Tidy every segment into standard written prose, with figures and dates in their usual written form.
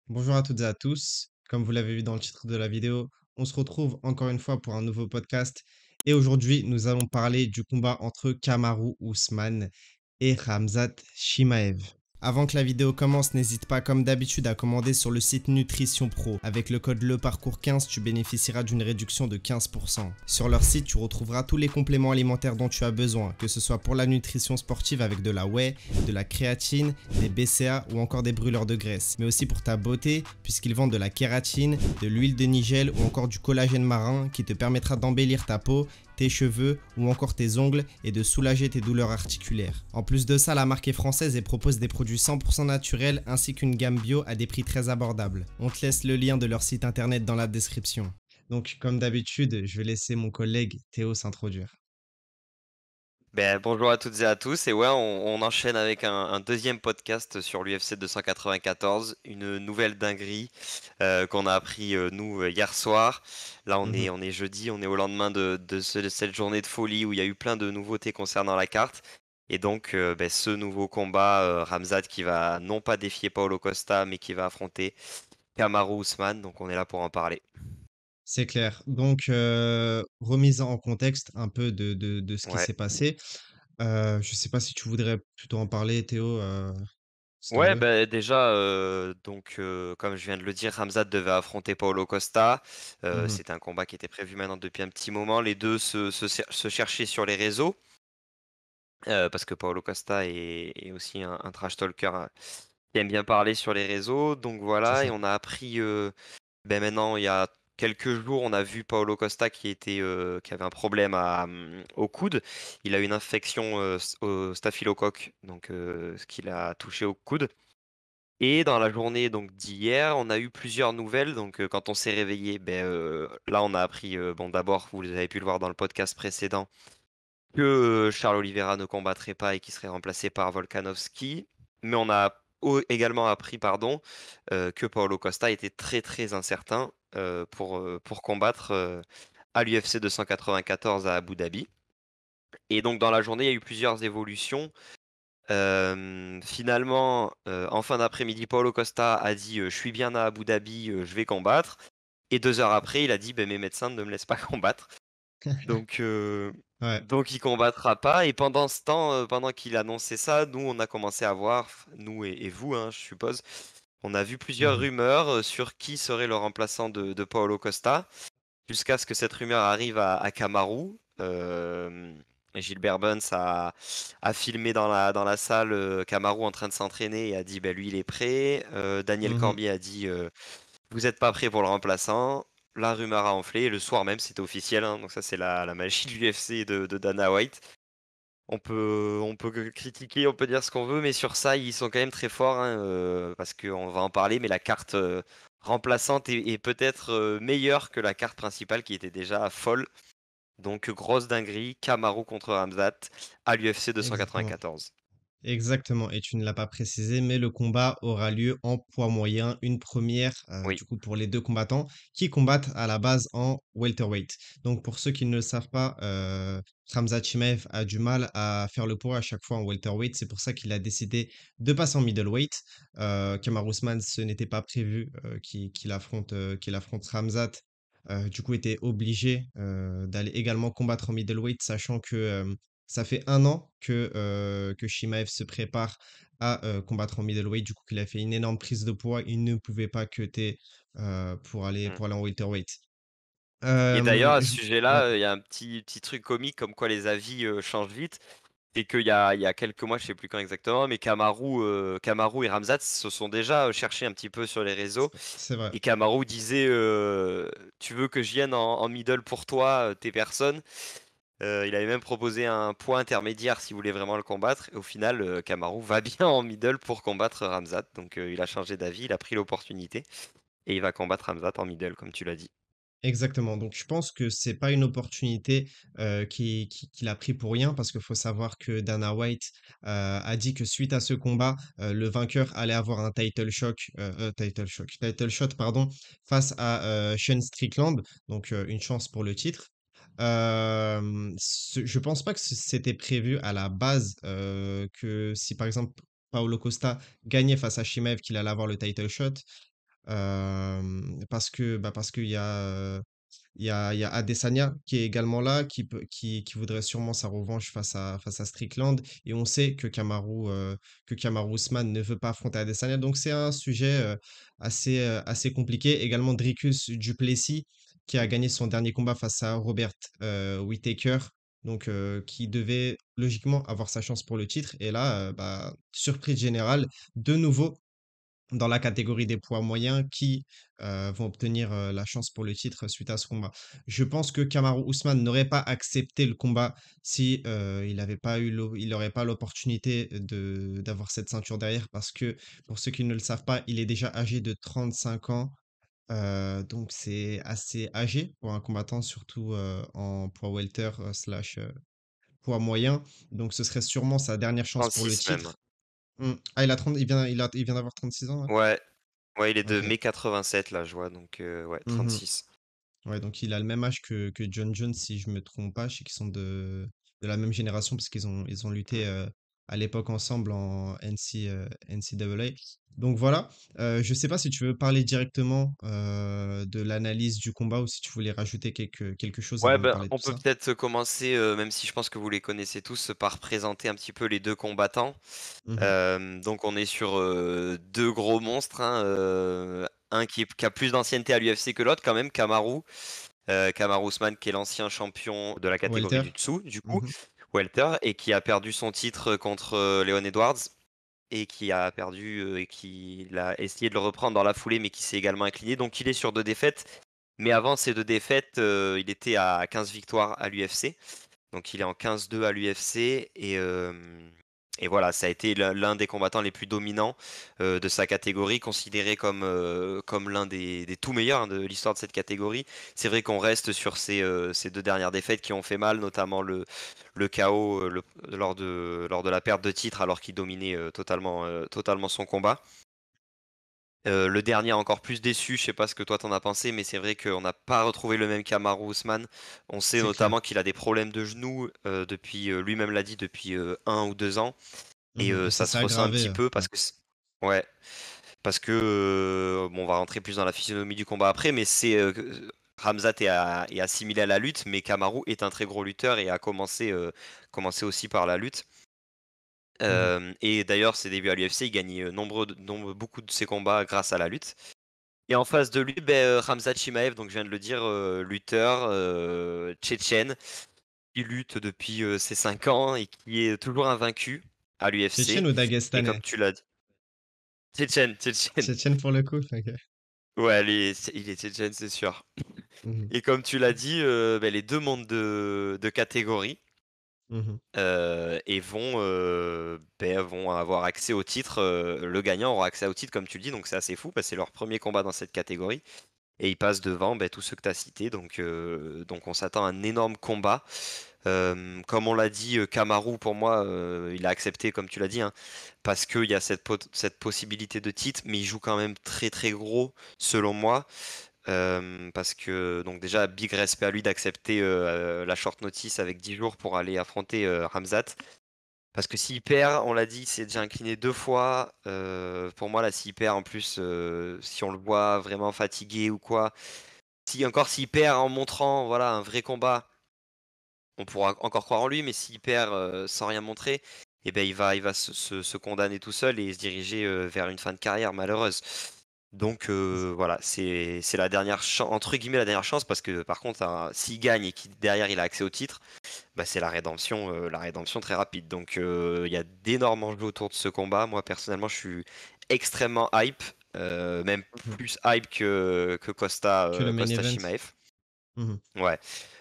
Bonjour à toutes et à tous. Comme vous l'avez vu dans le titre de la vidéo, on se retrouve encore une fois pour un nouveau podcast. Et aujourd'hui, nous allons parler du combat entre Kamaru Usman et Khamzat Chimaev. Avant que la vidéo commence, n'hésite pas comme d'habitude à commander sur le site Nutrition Pro. Avec le code LEPARCOURS15, tu bénéficieras d'une réduction de 15%. Sur leur site, tu retrouveras tous les compléments alimentaires dont tu as besoin, que ce soit pour la nutrition sportive avec de la whey, de la créatine, des BCA ou encore des brûleurs de graisse, mais aussi pour ta beauté, puisqu'ils vendent de la kératine, de l'huile de nigel ou encore du collagène marin qui te permettra d'embellir ta peau, tes cheveux ou encore tes ongles et de soulager tes douleurs articulaires. En plus de ça, la marque est française et propose des produits 100% naturels ainsi qu'une gamme bio à des prix très abordables. On te laisse le lien de leur site internet dans la description. Donc, comme d'habitude, je vais laisser mon collègue Théo s'introduire. Bonjour à toutes et à tous. Et ouais, on enchaîne avec un deuxième podcast sur l'UFC 294, une nouvelle dinguerie qu'on a appris nous hier soir. Là, Mhm. on est jeudi, on est au lendemain de cette journée de folie où il y a eu plein de nouveautés concernant la carte. Et donc, ce nouveau combat, Ramzat qui va non pas défier Paulo Costa, mais qui va affronter Kamaru Usman. Donc, on est là pour en parler. C'est clair. Donc, remise en contexte un peu de ce qui Ouais. s'est passé. Je sais pas si tu voudrais plutôt en parler, Théo, si t'en Ouais, veux. déjà, comme je viens de le dire, Khamzat devait affronter Paulo Costa. Mhm. C'était un combat qui était prévu maintenant depuis un petit moment. Les deux se cherchaient sur les réseaux, parce que Paulo Costa est aussi un trash talker qui aime bien parler sur les réseaux. Donc C'est voilà, et ça. on a appris maintenant, il y a quelques jours, on a vu Paulo Costa qui avait un problème au coude. Il a une infection au staphylocoque, donc ce qui l'a touché au coude. Et dans la journée donc d'hier, on a eu plusieurs nouvelles. Donc quand on s'est réveillé, là on a appris, bon d'abord, vous avez pu le voir dans le podcast précédent, que Charles Oliveira ne combattrait pas et qu'il serait remplacé par Volkanovski. Mais on a également appris, pardon, que Paulo Costa était très très incertain pour combattre à l'UFC 294 à Abu Dhabi. Et donc dans la journée, il y a eu plusieurs évolutions. Finalement, en fin d'après-midi, Paulo Costa a dit, «Je suis bien à Abu Dhabi, je vais combattre», et 2 heures après, il a dit: «Mes médecins ne me laissent pas combattre». Donc heu, Ouais. donc il combattra pas, et pendant ce temps, pendant qu'il annonçait ça, nous, on a commencé à voir, nous et vous, hein, je suppose, on a vu plusieurs Mhm. rumeurs, sur qui serait le remplaçant de Paulo Costa. Jusqu'à ce que cette rumeur arrive à Kamaru. Gilbert Burns a filmé dans la salle Kamaru en train de s'entraîner et a dit lui il est prêt. Daniel Mhm. Cormier a dit vous n'êtes pas prêt pour le remplaçant. La rumeur a enflé et le soir même c'était officiel, hein. Donc ça c'est la magie de l'UFC et de Dana White. On peut que critiquer, on peut dire ce qu'on veut, mais sur ça, ils sont quand même très forts, hein, parce qu'on va en parler, mais la carte remplaçante est peut-être meilleure que la carte principale qui était déjà folle. Donc grosse dinguerie, Kamaru contre Ramzat à l'UFC Exactement. 294. Exactement, et tu ne l'as pas précisé, mais le combat aura lieu en poids moyen, une première Oui. du coup pour les deux combattants qui combattent à la base en welterweight. Donc pour ceux qui ne le savent pas, Khamzat Chimaev a du mal à faire le poids à chaque fois en welterweight, c'est pour ça qu'il a décidé de passer en middleweight. Kamaru Usman, ce n'était pas prévu qu'il affronte Khamzat. Du coup, était obligé d'aller également combattre en middleweight, sachant que ça fait un an que Shimaev se prépare à combattre en middleweight. Du coup, qu'il a fait une énorme prise de poids. Il ne pouvait pas cutter Mm. pour aller en welterweight. Et d'ailleurs, à ce Ouais, sujet-là, il y a un petit truc comique comme quoi les avis changent vite. Et il y a quelques mois, je sais plus quand exactement, mais Kamaru et Ramzat se sont déjà cherchés un petit peu sur les réseaux. c'est vrai. Et Kamaru disait tu veux que je vienne en middle pour toi, t'es personne. Il avait même proposé un poids intermédiaire s'il voulait vraiment le combattre. Et au final, Kamaru va bien en middle pour combattre Ramzat. Donc il a changé d'avis, il a pris l'opportunité. Et il va combattre Ramzat en middle, comme tu l'as dit. Exactement. Donc, je pense que c'est pas une opportunité qu'il a pris pour rien, parce qu'il faut savoir que Dana White a dit que suite à ce combat, le vainqueur allait avoir un title shot, pardon, face à Sean Strickland. Donc, une chance pour le titre. Je pense pas que c'était prévu à la base que si par exemple Paulo Costa gagnait face à Shimaev, qu'il allait avoir le title shot. Parce qu'il y a, il y a Adesanya qui est également là, qui voudrait sûrement sa revanche face à Strickland et on sait que Kamaru Usman ne veut pas affronter Adesanya donc c'est un sujet, assez compliqué. Également Dricus du Plessis qui a gagné son dernier combat face à Robert, Whittaker donc qui devait logiquement avoir sa chance pour le titre et là, surprise générale, de nouveau dans la catégorie des poids moyens qui, vont obtenir, la chance pour le titre suite à ce combat. Je pense que Kamaru Usman n'aurait pas accepté le combat si, il n'aurait pas l'opportunité de d'avoir cette ceinture derrière parce que, pour ceux qui ne le savent pas, il est déjà âgé de 35 ans, donc c'est assez âgé pour un combattant, surtout, en poids welter, slash, poids moyen. Donc ce serait sûrement sa dernière chance pour le 36 même. titre. Mmh. Ah, il a 30, il vient d'avoir 36 ans, là? Ouais, ouais, il est de OK. mai 87 là, je vois, donc ouais, Mmh. 36. Ouais, donc il a le même âge que John Jones, si je me trompe pas. Je sais qu'ils sont de la même génération parce qu'ils ont lutté, Mmh. à l'époque ensemble en NCAA. Donc voilà, je sais pas si tu veux parler directement, de l'analyse du combat ou si tu voulais rajouter quelque chose Ouais, avant de ben, parler de on tout peut ça? peut-être même si je pense que vous les connaissez tous, par présenter un petit peu les 2 combattants. Mmh. Donc on est sur, 2 gros monstres, hein, un qui a plus d'ancienneté à l'UFC que l'autre quand même, Kamaru. Kamaru Usman qui est l'ancien champion de la catégorie Walter? du dessous, du coup, Mmh. welter, et qui a perdu son titre contre, Leon Edwards et qui a perdu, et qui a essayé de le reprendre dans la foulée, mais qui s'est également incliné. Donc il est sur 2 défaites, mais avant ces 2 défaites, il était à 15 victoires à l'UFC. Donc il est en 15-2 à l'UFC et voilà, ça a été l'un des combattants les plus dominants, de sa catégorie, considéré comme l'un des tout meilleurs, hein, de l'histoire de cette catégorie. C'est vrai qu'on reste sur ces 2 dernières défaites qui ont fait mal, notamment le KO, lors de la perte de titre alors qu'il dominait, totalement son combat. Le dernier a encore plus déçu, je sais pas ce que toi t'en as pensé, mais c'est vrai qu'on n'a pas retrouvé le même Kamaru Usman. On sait C'est clair. notamment qu'il a des problèmes de genoux, depuis, lui-même l'a dit, depuis, 1 ou 2 ans et Mmh et ça ça s'est se ressent un aggravé, petit peu ouais. parce que ouais, parce que, bon, on va rentrer plus dans la physionomie du combat après, mais c'est, que Khamzat est assimilé à la lutte, mais Kamaru est un très gros lutteur et a commencé aussi par la lutte. Mmh. Et d'ailleurs, ses débuts à l'UFC, il gagnait, beaucoup de ses combats grâce à la lutte. Et en face de lui, Khamzat Chimaev, donc je viens de le dire, lutteur, tchétchène, qui lutte depuis, ses 5 ans et qui est toujours invaincu à l'UFC. Tchétchène ou Et comme daguestanais? tu l'as dit, tchétchène. Tchétchène pour le coup? OK. Ouais, il est tchétchène, c'est sûr. Mmh. Et comme tu l'as dit, les 2 montent de catégorie, Mmh. et vont avoir accès au titre, le gagnant aura accès au titre comme tu le dis, donc c'est assez fou parce que c'est leur premier combat dans cette catégorie. Et il passe devant, tous ceux que tu as cités, donc on s'attend à un énorme combat. Comme on l'a dit, Kamaru pour moi, il a accepté comme tu l'as dit, hein, parce qu'il y a cette possibilité de titre, mais il joue quand même très, très gros selon moi. Parce que donc déjà big respect à lui d'accepter, la short notice avec 10 jours pour aller affronter, Khamzat. Parce que s'il perd, on l'a dit, il s'est déjà incliné 2 fois, pour moi là s'il perd en plus, si on le voit vraiment fatigué ou quoi, s'il perd en montrant, voilà, un vrai combat, on pourra encore croire en lui, mais s'il perd, sans rien montrer, et ben il va se condamner tout seul et se diriger, vers une fin de carrière malheureuse. Donc voilà, c'est la dernière chan entre guillemets «la dernière chance» parce que par contre, hein, s'il gagne et qu'il derrière il a accès au titre, c'est la rédemption très rapide. Donc il y a d'énormes enjeux autour de ce combat. Moi personnellement, je suis extrêmement hype, même Mmh. plus hype que Costa, Que le main Costa event? Chimaev. Mmh. Ouais.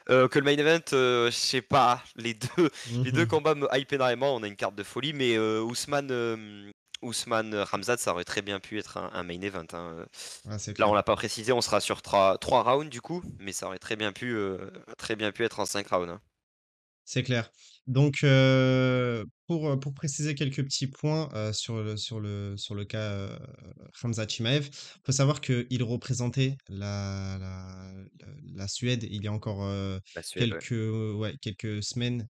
Que le main event, je sais pas, les 2 Mmh. combats me hype énormément, on a une carte de folie, mais Ousmane, Khamzat, ça aurait très bien pu être un main event, hein, Ouais, c'est Là, on clair. l'a pas précisé, on sera sur 3 rounds du coup, mais ça aurait très bien pu être en 5 rounds, hein. C'est clair. Donc, pour préciser quelques petits points, sur le cas, Khamzat Chimaev, faut savoir qu'il représentait la Suède il y a encore, La Suède, ouais. quelques semaines,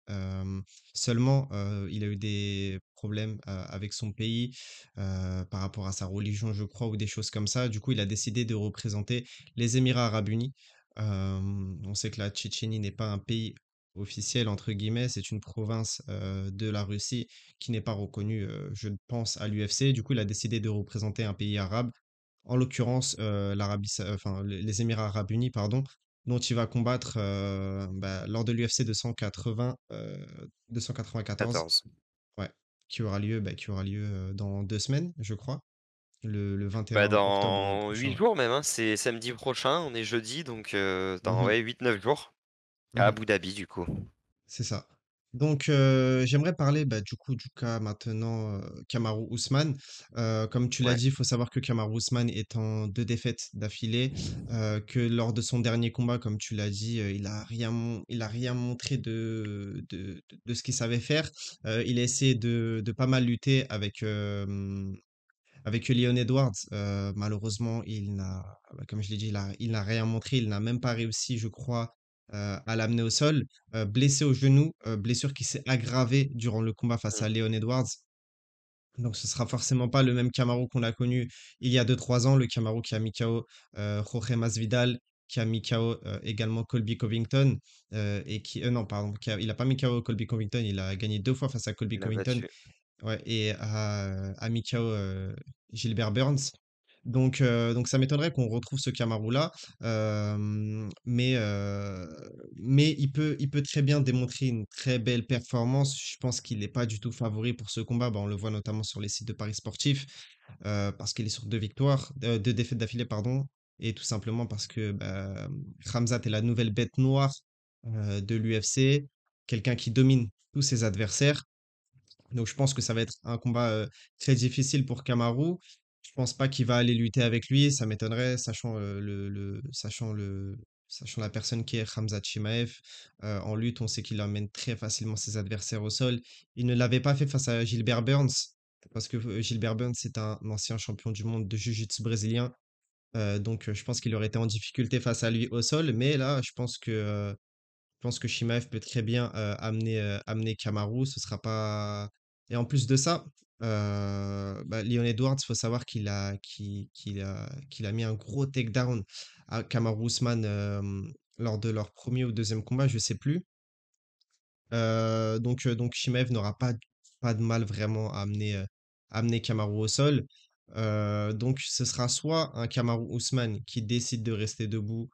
seulement, il a eu des problèmes, avec son pays, par rapport à sa religion, je crois, ou des choses comme ça. Du coup, il a décidé de représenter les Émirats arabes unis. On sait que la Tchétchénie n'est pas un pays officiel entre guillemets, c'est une province, de la Russie qui n'est pas reconnue, je pense à l'UFC. Du coup, il a décidé de représenter un pays arabe, en l'occurrence, les Émirats arabes unis, pardon, dont il va combattre, lors de l'UFC 294, 14. ouais, qui aura lieu, dans 2 semaines, je crois, le Bah, 21 octobre dans 8 prochain. jours même, hein, c'est samedi prochain, on est jeudi, donc dans Mmh. ouais, 8-9 jours, à Mmh. Abu Dhabi du coup. C'est ça. Donc, j'aimerais parler, du coup, du cas maintenant, Kamaru Usman. Comme tu l'as Ouais. dit, il faut savoir que Kamaru Usman est en 2 défaites d'affilée, que lors de son dernier combat, comme tu l'as dit, il a rien montré de ce qu'il savait faire. Il a essayé de pas mal lutter avec Leon Edwards. Malheureusement, comme je l'ai dit, il n'a rien montré. Il n'a même pas réussi, je crois, à l'amener au sol. Blessé au genou, blessure qui s'est aggravée durant le combat face Mmh. à Leon Edwards. Donc ce sera forcément pas le même Kamaru qu'on a connu il y a 2 3 ans, le Kamaru qui a mis KO, Jorge Masvidal, qui a mis KO, également Colby Covington, non pardon, il a pas mis KO Colby Covington, il a gagné 2 fois face à Colby Il l'a Covington. battu. Ouais, et à Mikao, Gilbert Burns. Donc ça m'étonnerait qu'on retrouve ce Kamaru-là, mais il peut très bien démontrer une très belle performance. Je pense qu'il n'est pas du tout favori pour ce combat. Bah, on le voit notamment sur les sites de paris sportifs, parce qu'il est sur 2 victoires, 2 défaites d'affilée, pardon, et tout simplement parce que, Khamzat est la nouvelle bête noire, de l'UFC, quelqu'un qui domine tous ses adversaires. Donc je pense que ça va être un combat, très difficile pour Kamaru. Je pense pas qu'il va aller lutter avec lui, ça m'étonnerait, sachant la personne qui est Khamzat Chimaev. En lutte, on sait qu'il emmène très facilement ses adversaires au sol. Il ne l'avait pas fait face à Gilbert Burns, parce que, Gilbert Burns, c'est un ancien champion du monde de jiu-jitsu brésilien. Donc je pense qu'il aurait été en difficulté face à lui au sol, mais là, je pense que Chimaev peut très bien, amener Kamaru, ce sera pas. Et en plus de ça, Leon Edwards, faut savoir qu'il a mis un gros takedown à Kamaru Usman, lors de leur premier ou deuxième combat, je sais plus. Donc Chimaev n'aura pas de mal vraiment à amener Kamaru au sol. Donc ce sera soit un Kamaru Usman qui décide de rester debout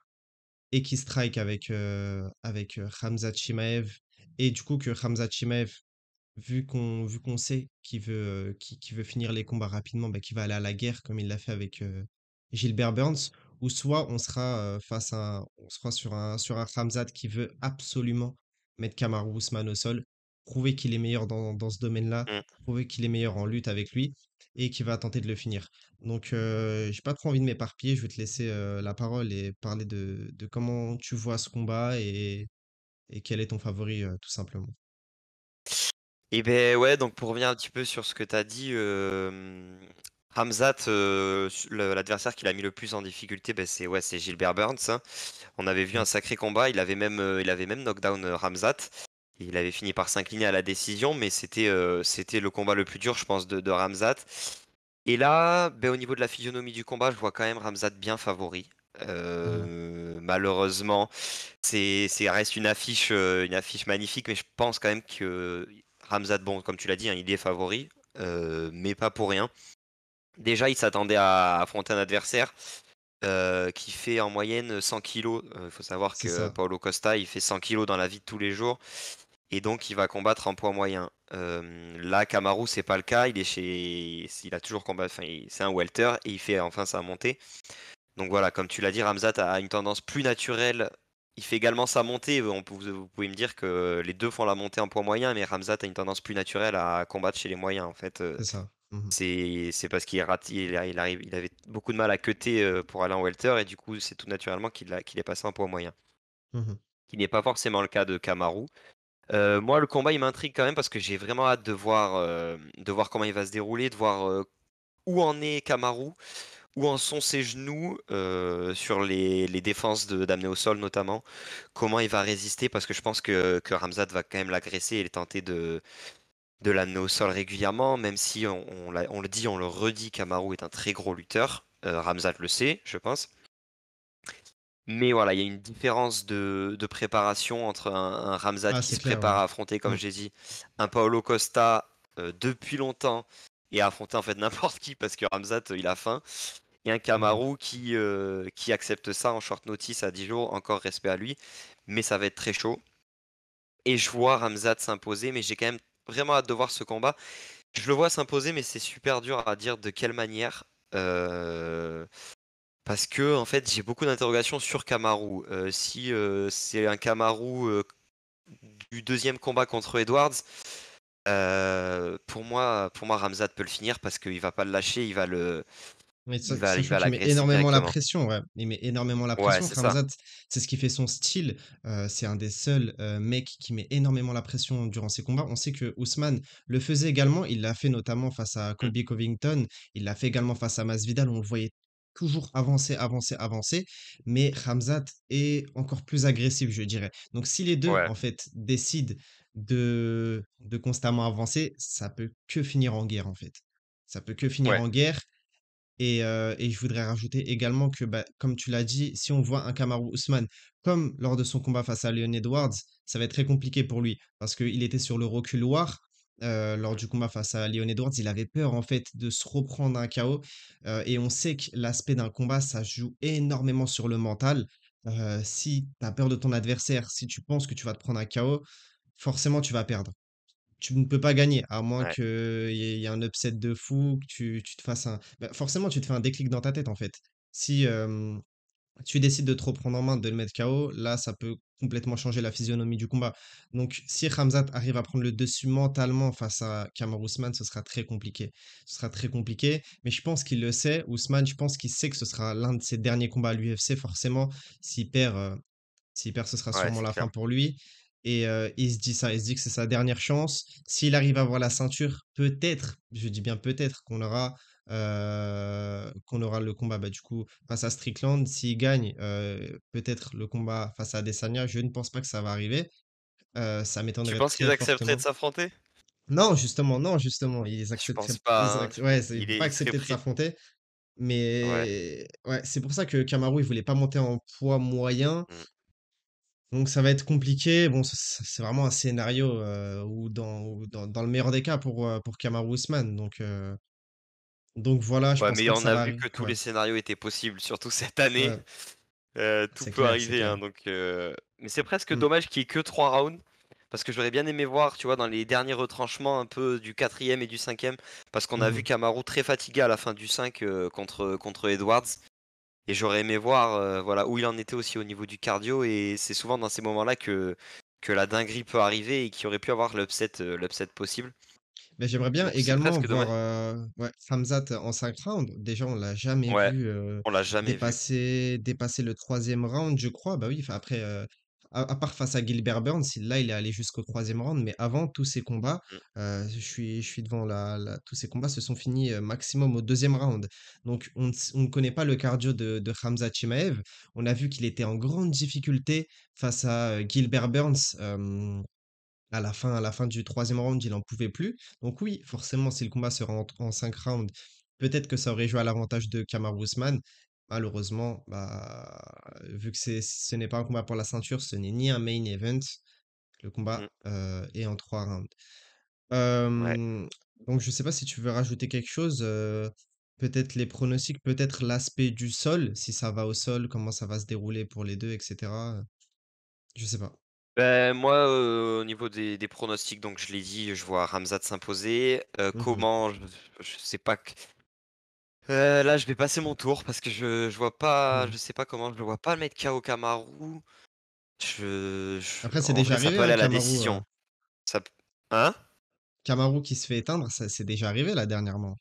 et qui strike avec Khamzat Chimaev, et du coup que Khamzat Chimaev, vu qu'on sait qu'il veut finir les combats rapidement, qu'il va aller à la guerre comme il l'a fait avec, Gilbert Burns, ou soit on sera sur un Khamzat qui veut absolument mettre Kamaru Usman au sol, prouver qu'il est meilleur dans ce domaine-là, Mmh. prouver qu'il est meilleur en lutte avec lui, et qui va tenter de le finir. Donc, j'ai pas trop envie de m'éparpiller, je vais te laisser, la parole et parler de comment tu vois ce combat et quel est ton favori, tout simplement. Et beh, ouais, donc pour revenir un petit peu sur ce que tu as dit, Hamzat, l'adversaire qui l'a mis le plus en difficulté, c'est ouais, c'est Gilbert Burns, hein. On avait vu Mmh. un sacré combat, il avait même knockdown, Hamzat. Il avait fini par s'incliner à la décision, mais c'était le combat le plus dur, je pense, de Hamzat. Et là, au niveau de la physionomie du combat, je vois quand même Hamzat bien favori. Mmh. Malheureusement, reste une affiche magnifique, mais je pense quand même que Hamzat, bon, comme tu l'as dit, hein, il est favori, mais pas pour rien. Déjà, il s'attendait à affronter un adversaire qui fait en moyenne 100 kilos. Il faut savoir C'est que ça, Paulo Costa, il fait 100 kilos dans la vie de tous les jours, et donc il va combattre en poids moyen. Là, Kamaru, c'est pas le cas. Il a toujours combattu. Enfin, c'est un welter et il fait enfin sa montée. Donc voilà, comme tu l'as dit, Ramzat a une tendance plus naturelle. Il fait également sa montée. Vous pouvez me dire que les deux font la montée en poids moyen, mais Ramzat a une tendance plus naturelle à combattre chez les moyens. En fait, c'est ça. Mmh. c'est parce il avait beaucoup de mal à cutter pour aller en welter, et du coup, c'est tout naturellement qu'il est passé en poids moyen. Mmh. Qui n'est pas forcément le cas de Kamaru. Moi, le combat, il m'intrigue quand même parce que j'ai vraiment hâte de voir comment il va se dérouler, de voir, où en est Kamaru, où en sont ses genoux, sur les défenses d'amener au sol notamment. Comment il va résister parce que je pense que Ramzat va quand même l'agresser et tenter de l'amener au sol régulièrement, même si on le dit, on le redit, Kamaru est un très gros lutteur. Ramzat le sait, je pense. Mais voilà, il y a une différence de préparation entre un Ramzat Ah, qui c'est se clair, prépare ouais. à affronter, comme Mmh. j'ai dit, un Paulo Costa depuis longtemps et à affronter en fait n'importe qui parce que Ramzat il a faim. Et un Mmh. Kamaru qui accepte ça en short notice à 10 jours, encore respect à lui, mais ça va être très chaud. Et je vois Ramzat s'imposer, mais j'ai quand même vraiment hâte de voir ce combat. Je le vois s'imposer, mais c'est super dur à dire de quelle manière. euh, Parce que en fait, j'ai beaucoup d'interrogations sur Kamaru. Si c'est un Kamaru du deuxième combat contre Edwards, pour moi, Ramzat peut le finir parce qu'il va pas le lâcher, Mais il sachant va qu'il met l'agresser énormément la directement. pression, ouais. Il met énormément la Ouais, pression. c'est ça. Khamzat, c'est ce qui fait son style. C'est un des seuls, mecs qui met énormément la pression durant ses combats. On sait que Ousmane le faisait également. Il l'a fait notamment face à Mm, Colby Covington. Il l'a fait également face à Masvidal. On le voyait toujours avancer, avancer, avancer. Mais Khamzat est encore plus agressif, je dirais. Donc si les 2 ouais, en fait, décident de constamment avancer, ça peut que finir en guerre, en fait. Ça peut que finir ouais. en guerre. Et je voudrais rajouter également que, bah, comme tu l'as dit, si on voit un Kamaru Usman comme lors de son combat face à Leon Edwards, ça va être très compliqué pour lui parce qu'il était sur le reculoir lors Mm, du combat face à Leon Edwards. Il avait peur en fait de se reprendre un KO et on sait que l'aspect d'un combat, ça joue énormément sur le mental. Si tu as peur de ton adversaire, si tu penses que tu vas te prendre un KO, forcément tu vas perdre. Tu ne peux pas gagner, à moins ouais. qu'il y ait un upset de fou, que tu te fasses un bah, forcément, tu te fais un déclic dans ta tête, en fait. Si, tu décides de te reprendre en main, de le mettre KO, là, ça peut complètement changer la physionomie du combat. Donc si Khamzat arrive à prendre le dessus mentalement face à Kamaru Usman, ce sera très compliqué. Ce sera très compliqué, mais je pense qu'il le sait. Ousmane, je pense qu'il sait que ce sera l'un de ses derniers combats à l'UFC, forcément. S'il perd, s'il perd, ce sera Ouais, sûrement c'est la clair. fin pour lui et il se dit ça, il se dit que c'est sa dernière chance. S'il arrive à avoir la ceinture, peut-être, je dis bien peut-être, qu'on aura le combat, bah, du coup, face à Strickland. S'il gagne, peut-être le combat face à Adesanya. Je ne pense pas que ça va arriver, ça Tu m'étonnerait penses qu'ils très accepteraient de fortement. s'affronter? Non, justement, non, justement, Je pense ils pas, hein. acc ouais, c'est ils vont pas Il serait accepter de pris. s'affronter, Ouais. mais ouais, c'est pour ça que Kamaru, il voulait pas monter en poids moyen. Mm. Donc ça va être compliqué. Bon, c'est vraiment un scénario, où dans le meilleur des cas pour Kamaru Usman. Donc voilà, je Ouais, pense mais pas que on ça a va vu arriver. que tous Ouais, les scénarios étaient possibles, surtout cette année. ouais, Tout peut c'est arriver, clair. hein, mais c'est presque Mmh. dommage qu'il y ait que 3 rounds, parce que j'aurais bien aimé voir, tu vois, dans les derniers retranchements un peu du quatrième et du cinquième, parce qu'on a Mmh vu mh. Kamaru très fatigué à la fin du 5 contre Edwards, et j'aurais aimé voir voilà, où il en était aussi au niveau du cardio, et c'est souvent dans ces moments-là que la dinguerie peut arriver et qu'il aurait pu avoir l'upset possible. Mais j'aimerais bien Donc c'est également presque voir, dommage. Ouais, Khamzat en 5 rounds. Déjà, on l'a jamais Ouais, vu, on l'a jamais vu. dépasser le troisième round, je crois. Bah oui, enfin après, à part face à Gilbert Burns, là, il est allé jusqu'au troisième round, mais avant tous ces combats, Mm, je suis devant la tous ces combats se sont finis, maximum au deuxième round. Donc on ne connaît pas le cardio de Khamzat Chimaev. On a vu qu'il était en grande difficulté face à, Gilbert Burns, à la fin du troisième round, il en pouvait plus. Donc oui, forcément, si le combat se rend en 5 rounds, peut-être que ça aurait joué à l'avantage de Kamaru Usman. Malheureusement, bah, vu que ce n'est pas un combat pour la ceinture, ce n'est ni un main event, le mm, combat est en 3 rounds. ouais. Euh, donc je sais pas si tu veux rajouter quelque chose, peut-être les pronostics, peut-être l'aspect du sol, si ça va au sol, comment ça va se dérouler pour les deux, etc. Je sais pas. Moi, au niveau des pronostics, donc je l'ai dit, je vois Ramzat s'imposer. Mhm, Je sais pas. Là, je vais passer mon tour parce que je vois pas, mhm. je sais pas comment, je le vois pas le mettre KO Kamaru. Après, c'est En déjà vrai, ça arrivé, peut aller hein, à la Kamaru. décision. Hein? Kamaru qui se fait éteindre, ça c'est déjà arrivé là dernièrement.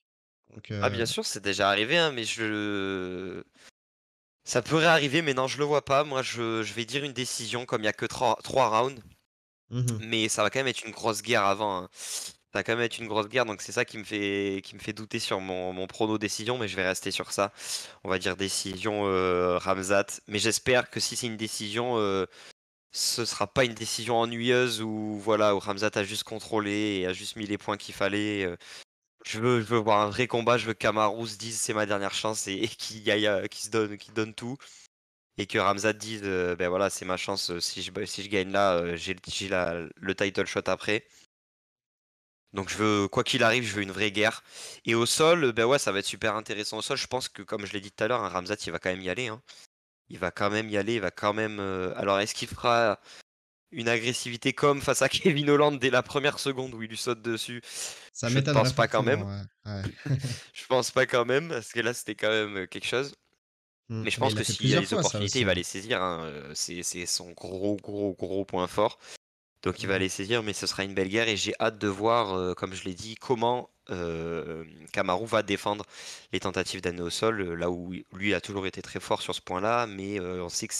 Donc, Ah, bien sûr, c'est déjà arrivé, hein, mais ça peut réarriver, mais non, je le vois pas. Moi, je vais dire une décision comme il y a que trois rounds. Mmh. mais ça va quand même être une grosse guerre avant, hein. Ça va quand même être une grosse guerre, donc c'est ça qui me fait douter sur mon prono décision, mais je vais rester sur ça. On va dire décision, Ramzat, mais j'espère que si c'est une décision, ce sera pas une décision ennuyeuse où voilà, où Ramzat a juste contrôlé et a juste mis les points qu'il fallait, je veux voir un vrai combat, je veux que Kamaru se dise: «C'est ma dernière chance» et qu'il y aille, qu'il donne tout et que Ramzat dise: «Beh, voilà, c'est ma chance, si je gagne là, j'ai le title shot après». Donc je veux quoi qu'il arrive, je veux une vraie guerre et au sol, bah, ouais, ça va être super intéressant au sol. Je pense que comme je l'ai dit tout à l'heure, hein, Ramzat, il va quand même y aller, hein. Il va quand même y aller, il va quand même, alors est-ce qu'il fera une agressivité comme face à Kevin Holland dès la première seconde où il lui saute dessus? Ça Je ne m'étonnerait pense pas quand même. fortement, ouais, ouais. Je pense pas quand même, parce que là, c'était quand même, quelque chose. Mais je Mais pense il l'a que fait s'il y a plusieurs les fois ça opportunités, il aussi, va hein. les saisir, hein, c'est son gros point fort. Donc il va Mmh. les saisir, mais ce sera une belle guerre et j'ai hâte de voir, comme je l'ai dit, comment, Kamaru va défendre les tentatives d'amener au sol, là où lui a toujours été très fort sur ce point-là, mais on sait que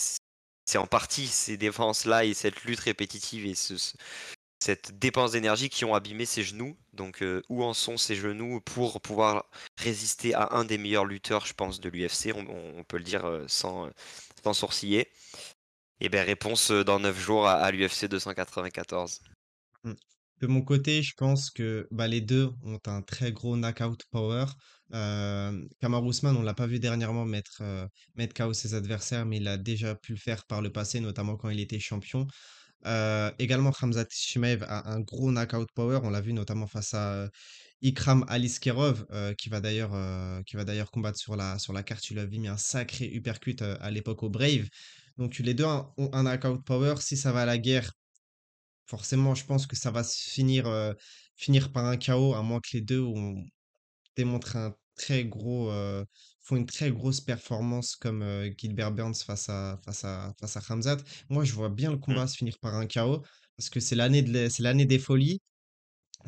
c'est en partie ces défenses-là et cette lutte répétitive et cette dépense d'énergie qui ont abîmé ses genoux. Donc où en sont ses genoux pour pouvoir résister à un des meilleurs lutteurs, je pense, de l'UFC, on peut le dire, sans sourciller? Et ben réponse, dans 9 jours à l'UFC 294. Mmh. De mon côté, je pense que, bah, les 2 ont un très gros knockout power. Kamaru Usman, on l'a pas vu dernièrement mettre KO ses adversaires, mais il a déjà pu le faire par le passé, notamment quand il était champion. Également, Khamzat Chimaev a un gros knockout power. On l'a vu notamment face à, Ikram Aliskerov, qui va d'ailleurs combattre sur la carte. Il lui avait mis un sacré uppercut, à l'époque au Brave. Donc les 2 ont un knockout power. Si ça va à la guerre, forcément, je pense que ça va finir par un KO, à moins que les 2 démontrent un très gros, font une très grosse performance comme, Gilbert Burns face à Khamzat. Moi, je vois bien le Mmh. combat se finir par un KO parce que c'est l'année des folies.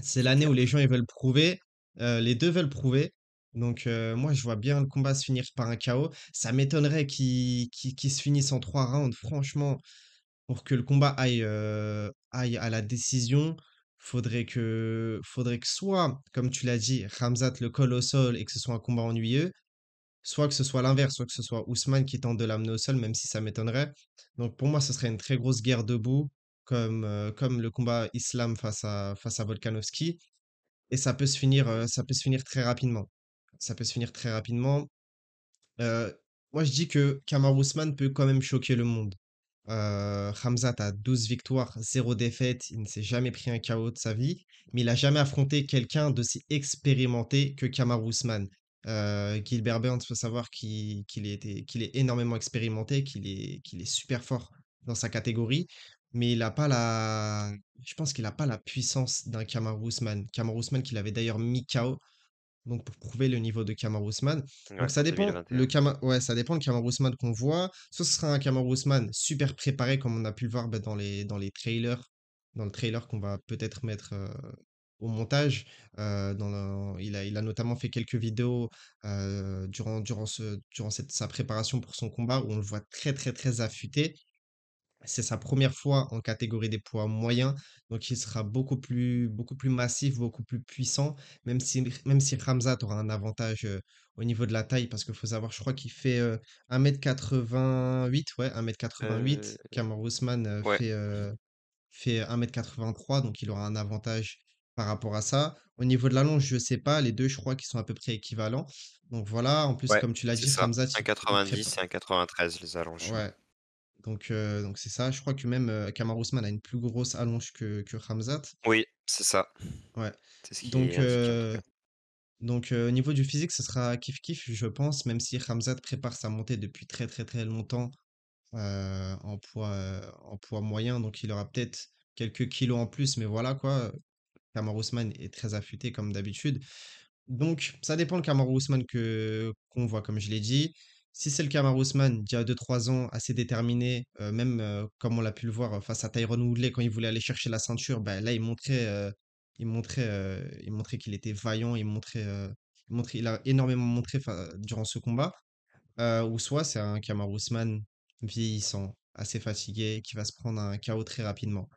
C'est l'année où les gens, ils veulent prouver, les 2 veulent prouver. Donc, moi, je vois bien le combat se finir par un KO. Ça m'étonnerait qu'il se finisse en 3 rounds. Franchement, pour que le combat aille à la décision, faudrait que soit, comme tu l'as dit, Khamzat le colle au sol et que ce soit un combat ennuyeux, soit que ce soit l'inverse, soit que ce soit Ousmane qui tente de l'amener au sol, même si ça m'étonnerait. Donc pour moi, ce serait une très grosse guerre debout, comme le combat Islam face à Volkanovski. Et ça peut se finir très rapidement. Ça peut se finir très rapidement. Moi, je dis que Kamaru Usman peut quand même choquer le monde. Khamzat a 12 victoires, 0 défaite. Il ne s'est jamais pris un KO de sa vie, mais il a jamais affronté quelqu'un d'aussi expérimenté que Kamaru Usman. Gilbert Burns, faut savoir qu'il est énormément expérimenté, qu'il est super fort dans sa catégorie, mais il a pas la je pense qu'il a pas la puissance d'un Kamaru Usman. Kamaru Usman qu'il avait d'ailleurs mis KO donc pour prouver le niveau de Kamaru Usman. Donc Ouais, ça en dépend 2021. ça dépend le Kamaru Usman qu'on voit. Soit ce sera un Kamaru Usman super préparé comme on a pu le voir, bah, dans les trailers, dans le trailer qu'on va peut-être mettre, au montage. Il a notamment fait quelques vidéos, durant sa préparation pour son combat où on le voit très, très, très affûté. C'est sa première fois en catégorie des poids moyens, donc il sera beaucoup plus massif, beaucoup plus puissant, même si Khamzat aura un avantage, au niveau de la taille parce qu'il faut savoir, je crois qu'il fait, 1,88 m, ouais, 1,88 m. Heu, Kamaru Usman, ouais, fait 1,83 m, donc il aura un avantage par rapport à ça. Au niveau de la longe, je sais pas, les 2 je crois qu'ils sont à peu près équivalents. Donc voilà, en plus ouais, comme tu l'as c'est dit, ça. Khamzat il 1,90 prépa et 1,93 les allonges, ouais. ouais. Donc c'est ça. Je crois que même, Kamaru Usman a une plus grosse allonge que Khamzat. Oui, c'est ça. Ouais. C'est ce qui est Donc indiqué en tout cas. au niveau du physique, ce sera kiff-kiff, je pense, même si Khamzat prépare sa montée depuis très, très, très longtemps, en poids moyen, donc il aura peut-être quelques kilos en plus, mais voilà quoi, Kamaru Usman est très affûté comme d'habitude. Donc, ça dépend le Kamaru Usman qu'on voit, comme je l'ai dit. Si c'est le Kamaru Usman d'il y a 2-3 ans, assez déterminé, même comme on l'a pu le voir face à Tyron Woodley quand il voulait aller chercher la ceinture, bah, là, il montrait qu'il était vaillant, il a énormément montré durant ce combat. Ou soit c'est un Kamaru Usman vieillissant, assez fatigué, qui va se prendre un KO très rapidement.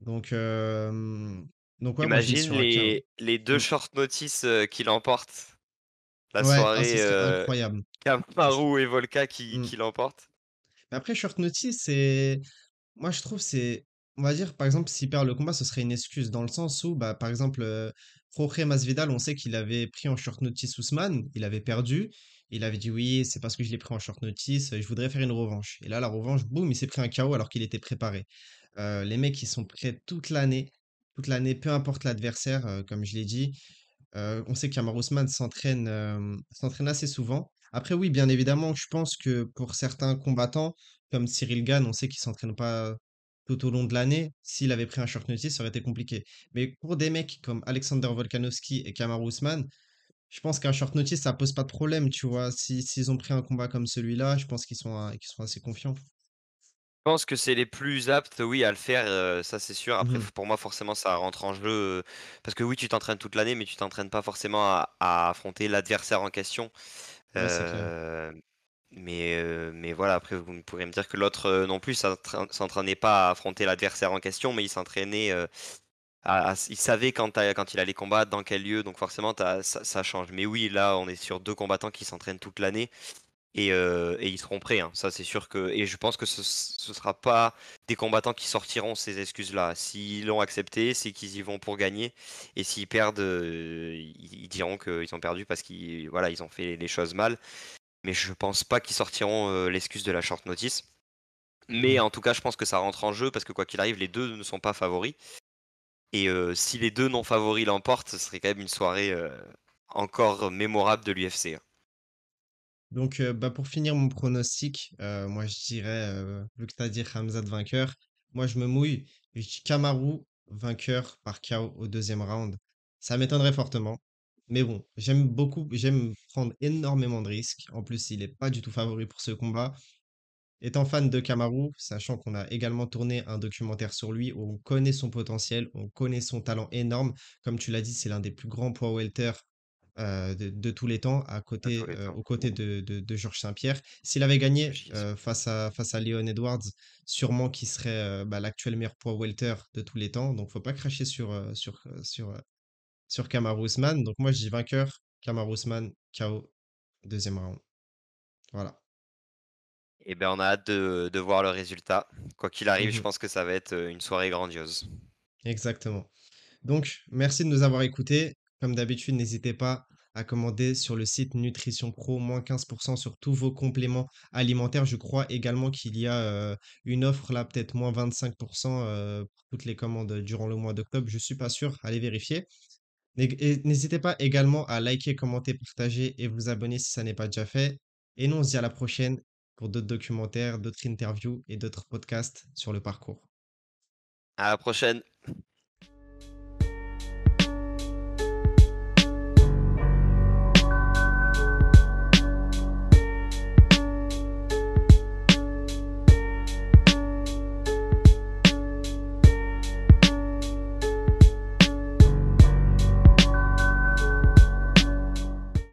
Donc, ouais, moi je mise Imagine sur un KO. les 2 Mmh. short notice, qui l'emportent. La Ouais, ah ça soirée, serait incroyable. Ch Kamaru et Volka mmh. qui l'emportent. Mais après short notice, c'est moi je trouve c'est on va dire par exemple s'il perd le combat, ce serait une excuse dans le sens où bah par exemple Jorge Masvidal, on sait qu'il avait pris en short notice Ousmane, il avait perdu, il avait dit oui, c'est parce que je l'ai pris en short notice, je voudrais faire une revanche. Et là la revanche, boum, il s'est pris un KO alors qu'il était préparé. Les mecs ils sont prêts toute l'année, peu importe l'adversaire, comme je l'ai dit. On sait qu'Amar Ousmane s'entraîne assez souvent. Après oui, bien évidemment, je pense que pour certains combattants, comme Cyril Gane, on sait qu'il s'entraîne pas tout au long de l'année. S'il avait pris un short notice, ça aurait été compliqué. Mais pour des mecs comme Alexander Volkanovski et Kamaru Usman, je pense qu'un short notice, ça pose pas de problème, tu vois. Si, s'ils ont pris un combat comme celui-là, je pense qu'ils sont assez confiants. Je pense que c'est les plus aptes, oui, à le faire, ça c'est sûr. Après Mhm. f pour moi forcément ça rentre en jeu, parce que oui, tu t'entraînes toute l'année, mais tu t'entraînes pas forcément à affronter l'adversaire en question. Ouais, c'est clair. Heu, mais voilà, après vous pourrez me dire que l'autre, non plus s'entraînait pas à affronter l'adversaire en question, mais il s'entraînait, il savait quand il allait combattre, dans quel lieu, donc forcément ça change. Mais oui, là, on est sur 2 combattants qui s'entraînent toute l'année et ils seront prêts, hein. Ça, c'est sûr que et je pense que ce sera pas des combattants qui sortiront ces excuses-là. S'ils l'ont accepté, c'est qu'ils y vont pour gagner et s'ils perdent, ils diront qu'ils ont perdu parce qu'ils voilà, ils ont fait les choses mal. Mais je pense pas qu'ils sortiront, l'excuse de la short notice. Mais Mhm. en tout cas, je pense que ça rentre en jeu parce que quoi qu'il arrive, les 2 ne sont pas favoris et si les 2 non favoris l'emportent, ce serait quand même une soirée, encore mémorable de l'UFC, hein. Donc, bah, pour finir mon pronostic, moi je dirais, vu que tu as dit Khamzat vainqueur, moi je me mouille, je dis Kamaru vainqueur par KO au deuxième round. Ça m'étonnerait fortement, mais bon, j'aime prendre énormément de risques. En plus, il est pas du tout favori pour ce combat. Étant fan de Kamaru, sachant qu'on a également tourné un documentaire sur lui où on connaît son potentiel, on connaît son talent énorme. Comme tu l'as dit, c'est l'un des plus grands poids welter de tous les temps, À tous les temps. aux côtés de Georges Saint-Pierre. S'il avait gagné J'y suis. face à Leon Edwards, sûrement qu'il serait bah, l'actuel meilleur poids welter de tous les temps. Donc, faut pas cracher sur Kamaru Usman. Donc, moi, je dis vainqueur, Kamaru Usman, KO, deuxième round. Voilà. Et ben, on a hâte de voir le résultat. Quoi qu'il arrive, je Mhm. pense que ça va être, une soirée grandiose. Exactement. Donc, merci de nous avoir écoutés. Comme d'habitude, n'hésitez pas à commander sur le site Nutrition Pro, moins 15% sur tous vos compléments alimentaires. Je crois également qu'il y a une offre là, peut-être moins 25% pour toutes les commandes durant le mois d'octobre. Je suis pas sûr, allez vérifier. Et n'hésitez pas également à liker, commenter, partager et vous abonner si ça n'est pas déjà fait. Et nous, on se dit à la prochaine pour d'autres documentaires, d'autres interviews et d'autres podcasts sur le parcours. À la prochaine.